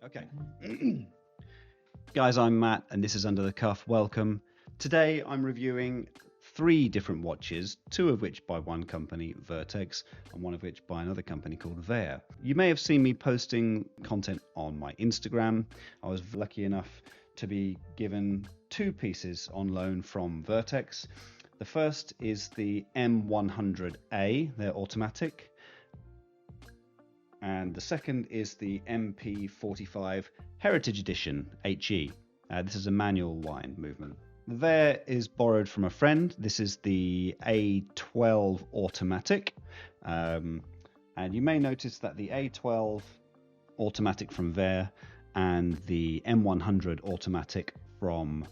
Okay. Guys, I'm Matt and this is Under the Cuff. Welcome. Today I'm reviewing 3 different watches, 2 of which by one company, Vertex, and 1 of which by another company called Vaer. You may have seen me posting content on my Instagram. I was lucky enough to be given 2 pieces on loan from Vertex. The first is the M100A, their automatic. And the second is the MP45 Heritage Edition, HE. This is a manual wind movement. The Vaer is borrowed from a friend. This is the A12 automatic. And you may notice that the A12 automatic from Vaer and the M100 automatic from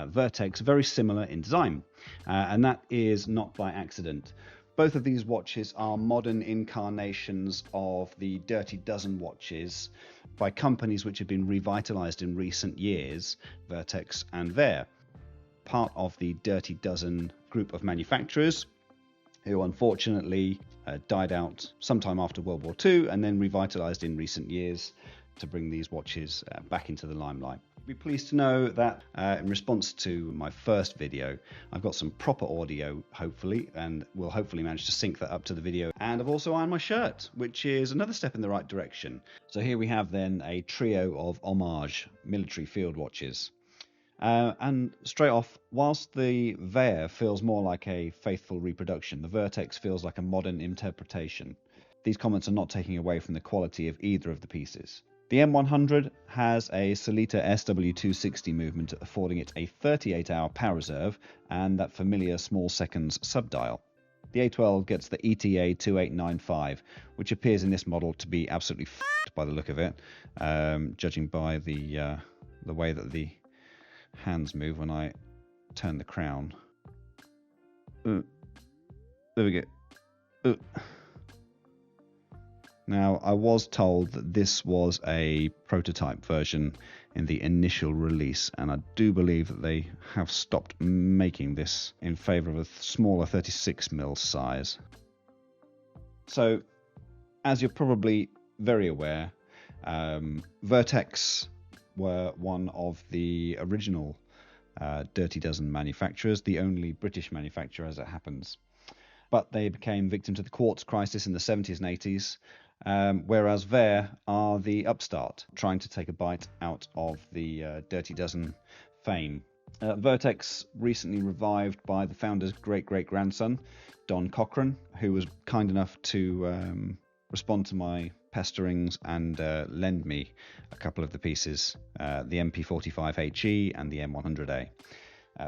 Vertex are very similar in design. And that is not by accident. Both of these watches are modern incarnations of the Dirty Dozen watches by companies which have been revitalized in recent years, Vertex and Vaer. Part of the Dirty Dozen group of manufacturers who unfortunately died out sometime after World War II and then revitalized in recent years to bring these watches back into the limelight. Be pleased to know that in response to my first video, I've got some proper audio, hopefully, and will hopefully manage to sync that up to the video. And I've also ironed my shirt, which is another step in the right direction. So here we have then a trio of homage military field watches. And straight off, whilst the Vaer feels more like a faithful reproduction, the Vertex feels like a modern interpretation. These comments are not taking away from the quality of either of the pieces. The M100 has a Sellita SW260 movement, affording it a 38-hour power reserve and that familiar small seconds subdial. The A12 gets the ETA 2895, which appears in this model to be absolutely f***ed by the look of it, judging by the way that the hands move when I turn the crown. There we go. Now, I was told that this was a prototype version in the initial release, and I do believe that they have stopped making this in favour of a smaller 36mm size. So, as you're probably very aware, Vertex were one of the original Dirty Dozen manufacturers, the only British manufacturer as it happens. But they became victim to the quartz crisis in the 70s and 80s. Whereas Vaer are the upstart, trying to take a bite out of the Dirty Dozen fame. Vertex recently revived by the founder's great-great-grandson, Don Cochran, who was kind enough to respond to my pesterings and lend me a couple of the pieces, the MP45 HE and the M100A.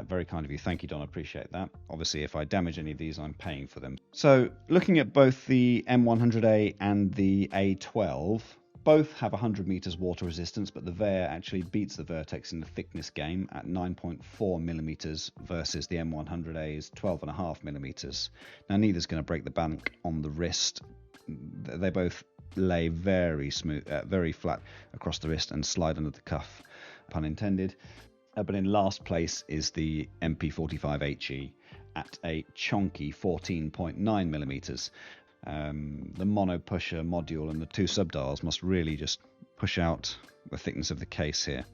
Very kind of you. Thank you, Don. I appreciate that. Obviously, if I damage any of these, I'm paying for them. So, looking at both the M100A and the A12, both have 100 meters water resistance, but the Vaer actually beats the Vertex in the thickness game at 9.4 millimeters versus the M100A's 12.5 millimeters. Now, neither's going to break the bank on the wrist. They both lay very smooth, very flat across the wrist and slide under the cuff, pun intended. But in last place is the MP45 HE at a chonky 14.9 millimeters. The mono pusher module and the 2 subdials must really just push out the thickness of the case here.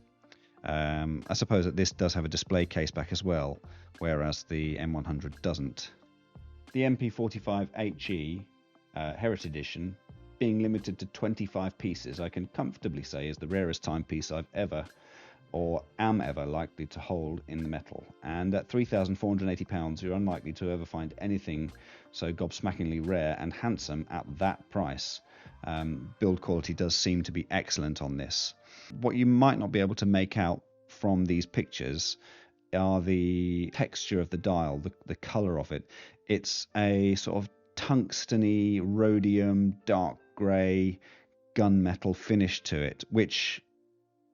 I suppose that this does have a display case back as well, whereas the M100 doesn't. The MP45 HE Heritage Edition, being limited to 25 pieces, I can comfortably say is the rarest timepiece I've ever or am ever likely to hold in the metal, and at £3,480 you're unlikely to ever find anything so gobsmackingly rare and handsome at that price. Build quality does seem to be excellent on this. What you might not be able to make out from these pictures are the texture of the dial, the colour of it. It's a sort of tungsteny, rhodium, dark grey, gunmetal finish to it, which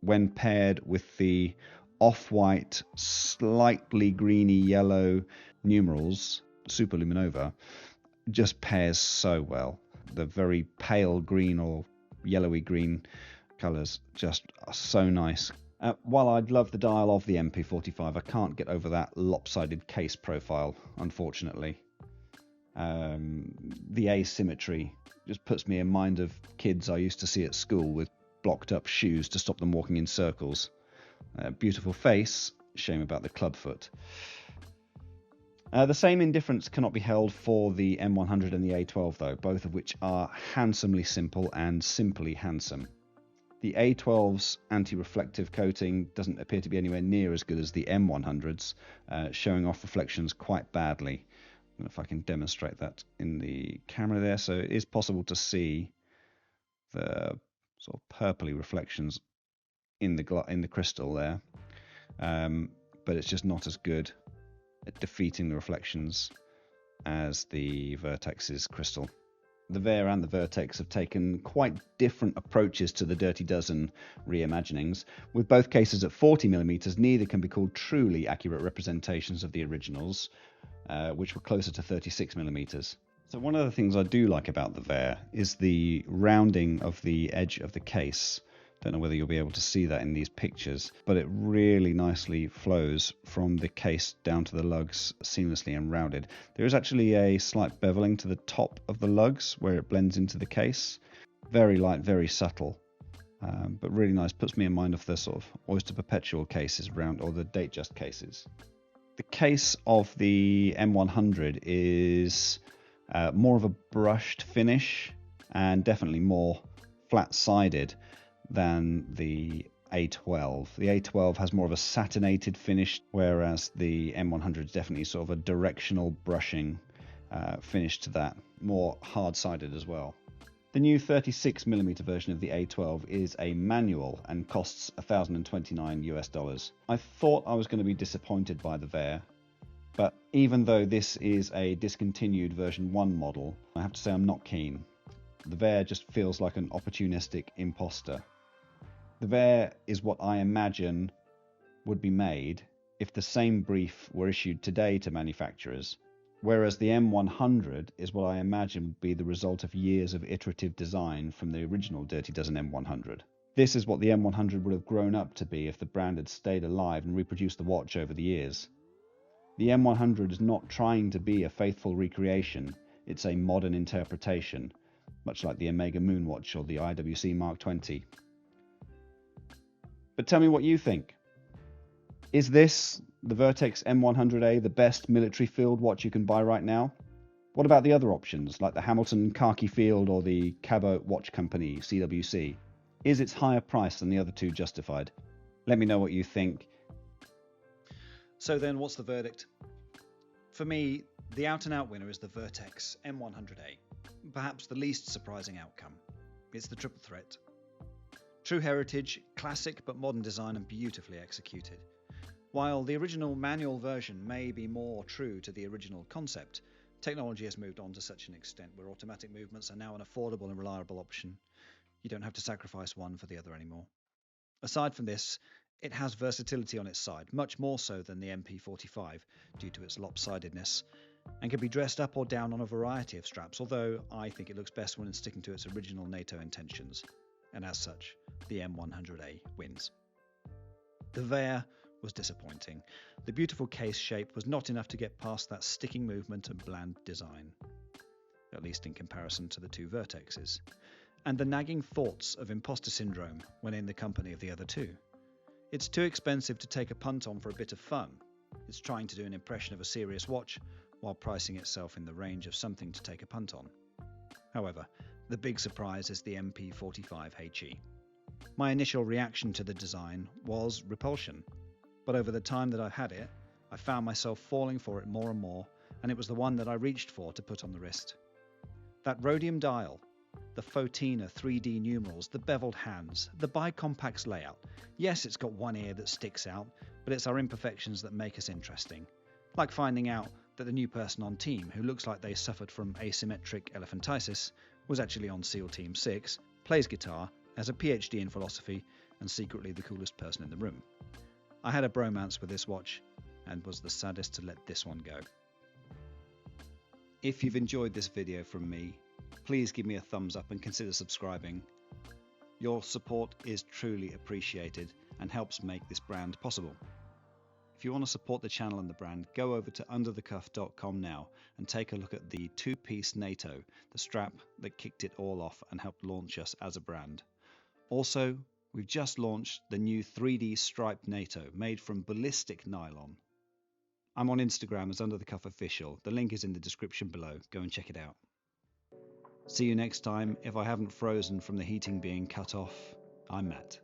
when paired with the off-white, slightly greeny yellow numerals, superluminova, just pairs so well. The very pale green or yellowy green colours just are so nice. While I'd love the dial of the MP45, I can't get over that lopsided case profile, unfortunately. The asymmetry just puts me in mind of kids I used to see at school with blocked up shoes to stop them walking in circles. Beautiful face, shame about the clubfoot. The same indifference cannot be held for the M100 and the A12 though, both of which are handsomely simple and simply handsome. The A12's anti-reflective coating doesn't appear to be anywhere near as good as the M100's, showing off reflections quite badly. I don't know if I can demonstrate that in the camera there. So it is possible to see the sort of purpley reflections in the crystal there, but it's just not as good at defeating the reflections as the Vertex's crystal. The Vaer and the Vertex have taken quite different approaches to the Dirty Dozen reimaginings. With both cases at 40mm, neither can be called truly accurate representations of the originals, which were closer to 36mm. So one of the things I do like about the Vaer is the rounding of the edge of the case. Don't know whether you'll be able to see that in these pictures, but it really nicely flows from the case down to the lugs seamlessly and rounded. There is actually a slight beveling to the top of the lugs where it blends into the case. Very light, very subtle, but really nice. Puts me in mind of the sort of Oyster Perpetual cases round, or the Datejust cases. The case of the M100 is more of a brushed finish and definitely more flat-sided than the A12. The A12 has more of a satinated finish, whereas the M100 is definitely sort of a directional brushing finish to that, more hard-sided as well. The new 36mm version of the A12 is a manual and costs $1,029 US. I thought I was going to be disappointed by the Vaer, but even though this is a discontinued version 1 model, I have to say I'm not keen. The Vaer just feels like an opportunistic imposter. The Vaer is what I imagine would be made if the same brief were issued today to manufacturers, whereas the M100 is what I imagine would be the result of years of iterative design from the original Dirty Dozen M100. This is what the M100 would have grown up to be if the brand had stayed alive and reproduced the watch over the years. The M100 is not trying to be a faithful recreation, it's a modern interpretation, much like the Omega Moonwatch or the IWC Mark XX. But tell me what you think. Is this, the Vertex M100A, the best military field watch you can buy right now? What about the other options, like the Hamilton Khaki Field or the Cabot Watch Company, CWC? Is its higher price than the other two justified? Let me know what you think. So then, what's the verdict? For me, the out-and-out winner is the Vertex M100A. Perhaps the least surprising outcome. It's the triple threat. True heritage, classic but modern design and beautifully executed. While the original manual version may be more true to the original concept, technology has moved on to such an extent where automatic movements are now an affordable and reliable option. You don't have to sacrifice one for the other anymore. Aside from this, it has versatility on its side, much more so than the MP45 due to its lopsidedness, and can be dressed up or down on a variety of straps, although I think it looks best when it's sticking to its original NATO intentions. And as such, the M100A wins. The Vaer was disappointing. The beautiful case shape was not enough to get past that sticking movement and bland design, at least in comparison to the two Vertexes, and the nagging thoughts of imposter syndrome when in the company of the other two. It's too expensive to take a punt on for a bit of fun. It's trying to do an impression of a serious watch while pricing itself in the range of something to take a punt on. However, the big surprise is the MP45 HE. My initial reaction to the design was repulsion, but over the time that I've had it, I found myself falling for it more and more, and it was the one that I reached for to put on the wrist. That rhodium dial, the Photina 3D numerals, the beveled hands, the bicompax layout. Yes, it's got one ear that sticks out, but it's our imperfections that make us interesting. Like finding out that the new person on team, who looks like they suffered from asymmetric elephantiasis, was actually on SEAL Team 6, plays guitar, has a PhD in philosophy, and secretly the coolest person in the room. I had a bromance with this watch, and was the saddest to let this one go. If you've enjoyed this video from me, please give me a thumbs up and consider subscribing. Your support is truly appreciated and helps make this brand possible. If you want to support the channel and the brand, go over to underthecuff.com now and take a look at the two-piece NATO, the strap that kicked it all off and helped launch us as a brand. Also, we've just launched the new 3D striped NATO made from ballistic nylon. I'm on Instagram as Under the Cuff Official. The link is in the description below. Go and check it out. See you next time. If I haven't frozen from the heating being cut off, I'm Matt.